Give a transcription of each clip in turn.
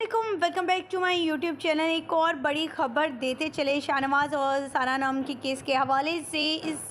Welcome back to my YouTube channel. एक और बड़ी खबर देते चले शाहनवाज और सारा नाम के केस के हवाले से। इस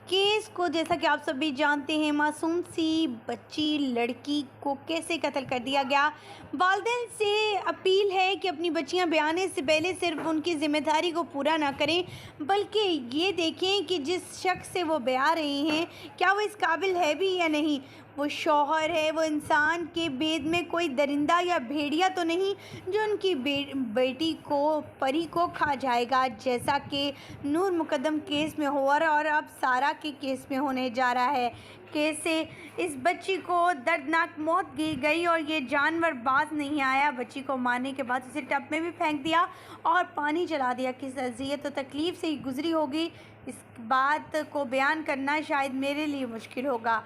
केस को जैसा कि आप सभी जानते हैं, मासूम सी बच्ची लड़की को कैसे कत्ल कर दिया गया। वालिदैन से अपील है कि अपनी बच्चियां ब्याने से पहले सिर्फ उनकी ज़िम्मेदारी को पूरा ना करें, बल्कि ये देखें कि जिस शख्स से वो ब्याह रहे हैं क्या वो इस काबिल है भी या नहीं। वो शौहर है, वो इंसान के भेद में कोई दरिंदा या भेड़िया तो नहीं जो उनकी बेटी को परी को खा जाएगा, जैसा कि नूर मुकद्दम केस में हुआ और अब सारा के केस में होने जा रहा है। केस से इस बच्ची को दर्दनाक मौत दी गई और ये जानवर बाज नहीं आया। बच्ची को मारने के बाद उसे टब में भी फेंक दिया और पानी चला दिया। किस अज़ियत और तकलीफ़ से गुजरी होगी, इस बात को बयान करना शायद मेरे लिए मुश्किल होगा।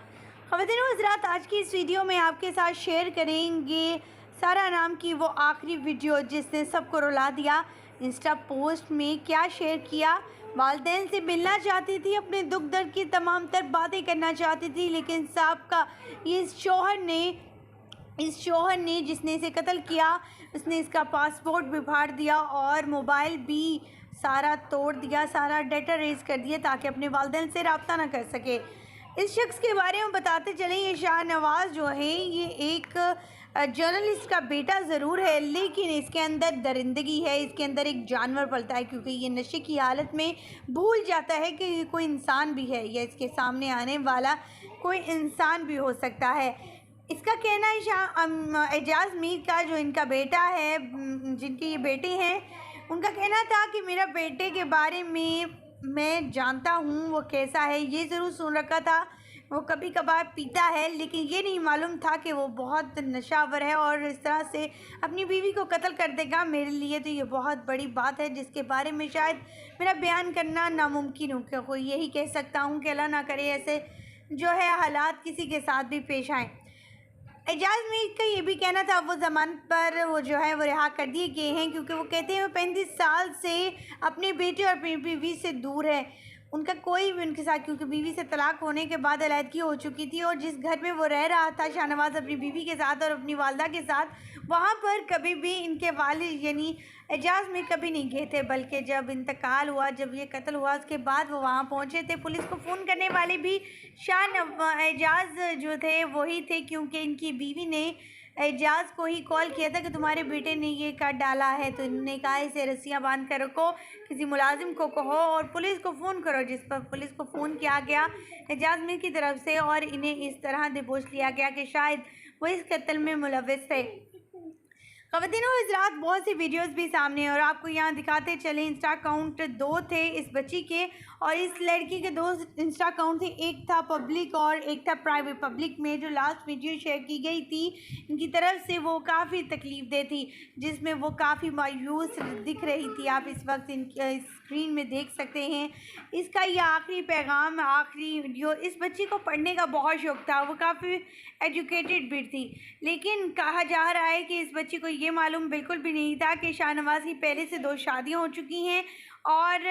ख़वातीन व हज़रात, आज की इस वीडियो में आपके साथ शेयर करेंगे सारा नाम की वो आखिरी वीडियो जिसने सबको रुला दिया। इंस्टा पोस्ट में क्या शेयर किया, वालिदैन से मिलना चाहती थी, अपने दुख दर्द की तमाम तर बातें करना चाहती थी, लेकिन साहब का ये इस शौहर ने जिसने इसे कत्ल किया, उसने इसका पासपोर्ट भी फाड़ दिया और मोबाइल भी सारा तोड़ दिया, सारा डाटा रेज कर दिया ताकि अपने वालिदैन से रब्ता ना कर सके। इस शख्स के बारे में बताते चलें, ये शाहनवाज जो है ये एक जर्नलिस्ट का बेटा ज़रूर है, लेकिन इसके अंदर दरिंदगी है, इसके अंदर एक जानवर पलता है, क्योंकि ये नशे की हालत में भूल जाता है कि ये कोई इंसान भी है या इसके सामने आने वाला कोई इंसान भी हो सकता है। इसका कहना है एजाज मीर का जो इनका बेटा है, जिनके ये बेटे हैं, उनका कहना था कि मेरा बेटे के बारे में मैं जानता हूँ वो कैसा है, ये ज़रूर सुन रखा था, वो कभी कभार पीता है, लेकिन ये नहीं मालूम था कि वो बहुत नशावर है और इस तरह से अपनी बीवी को कत्ल कर देगा। मेरे लिए तो ये बहुत बड़ी बात है जिसके बारे में शायद मेरा बयान करना नामुमकिन हो। क्या कोई यही कह सकता हूँ कि अल्लाह ना करे ऐसे जो है हालात किसी के साथ भी पेश आएँ। एजाज मीर का ये भी कहना था वो ज़मानत पर वो जो है वो रिहा कर दिए गए हैं, क्योंकि वो कहते हैं वो 35 साल से अपने बेटे और अपनी बीवी से दूर है। उनका कोई भी उनके साथ, क्योंकि बीवी से तलाक होने के बाद अलहदगी हो चुकी थी और जिस घर में वो रह रहा था शाहनवाज अपनी बीवी के साथ और अपनी वालदा के साथ, वहाँ पर कभी भी इनके वालिद यानी एजाज मीर कभी नहीं गए थे, बल्कि जब इंतकाल हुआ, जब ये कत्ल हुआ, उसके बाद वो वहाँ पहुँचे थे। पुलिस को फ़ोन करने वाले भी एजाज जो थे वही थे, क्योंकि इनकी बीवी ने एजाज को ही कॉल किया था कि तुम्हारे बेटे ने ये कर डाला है, तो इन्होंने कहा इसे रस्सियाँ बांध कर रखो, किसी मुलाजिम को कहो और पुलिस को फ़ोन करो, जिस पर पुलिस को फ़ोन किया गया एजाज मीर की तरफ से और इन्हें इस तरह दबोच लिया गया कि शायद वो इस कत्ल में मुलव्विस थे। ख़वातीन व हज़रात, बहुत सी वीडियोस भी सामने हैं और आपको यहाँ दिखाते चले। इंस्टा अकाउंट 2 थे इस बच्ची के और इस लड़की के 2 इंस्टा अकाउंट थे, एक था पब्लिक और एक था प्राइवेट। पब्लिक में जो लास्ट वीडियो शेयर की गई थी इनकी तरफ से वो काफ़ी तकलीफ़ दे थी, जिसमें वो काफ़ी मायूस दिख रही थी। आप इस वक्त इनकी स्क्रीन में देख सकते हैं इसका ये आखिरी पैगाम, आखिरी वीडियो। इस बच्ची को पढ़ने का बहुत शौक़ था, वो काफ़ी एजुकेटेड भी थी, लेकिन कहा जा रहा है कि इस बच्ची को ये मालूम बिल्कुल भी नहीं था कि शाहनवाज की पहले से 2 शादियां हो चुकी हैं और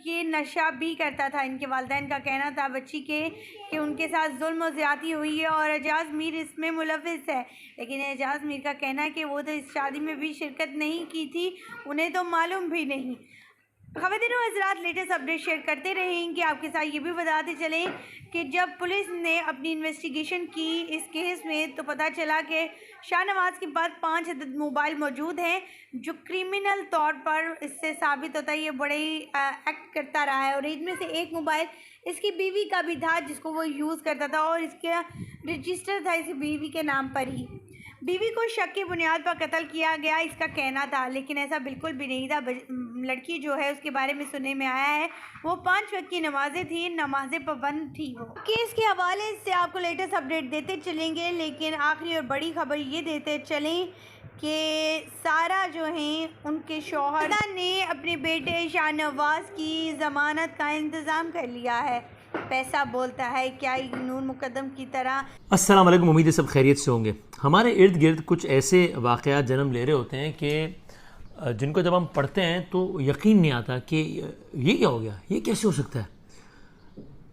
ये नशा भी करता था। इनके वालिदैन का कहना था बच्ची के कि उनके साथ जुल्म और ज़्यादती हुई है और एजाज मीर इसमें मुलव्विस है, लेकिन एजाज मीर का कहना है कि वो तो इस शादी में भी शिरकत नहीं की थी, उन्हें तो मालूम भी नहीं। ख़वातीन व हज़रात, लेटेस्ट अपडेट शेयर करते रहेंगे आपके साथ। ये भी बताते चलें कि जब पुलिस ने अपनी इन्वेस्टिगेशन की इस केस में, तो पता चला कि शाहनवाज के पास 5 अदद मोबाइल मौजूद हैं, जो क्रिमिनल तौर पर इससे साबित होता है ये बड़े एक्ट करता रहा है। और इनमें से एक मोबाइल इसकी बीवी का भी था जिसको वो यूज़ करता था और इसका रजिस्टर था इसी बीवी के नाम पर ही। बीवी को शक की बुनियाद पर कत्ल किया गया इसका कहना था, लेकिन ऐसा बिल्कुल भी नहीं था। लड़की जो है उसके बारे में सुनने में आया है वो 5 वक्त की नमाज़ें थी, नमाज़ें पाबंद थी। वो केस के हवाले से आपको लेटेस्ट अपडेट देते चलेंगे, लेकिन आखिरी और बड़ी खबर ये देते चलें कि सारा जो हैं उनके शौहर ने अपने बेटे शाहनवाज की ज़मानत का इंतज़ाम कर लिया है। पैसा बोलता है क्या, नूर मुकद्दम की तरह। अस्सलाम वालेकुम, उम्मीद है सब खैरियत से होंगे। हमारे इर्द गिर्द कुछ ऐसे वाक़यात जन्म ले रहे होते हैं कि जिनको जब हम पढ़ते हैं तो यकीन नहीं आता कि ये क्या हो गया, ये कैसे हो सकता है।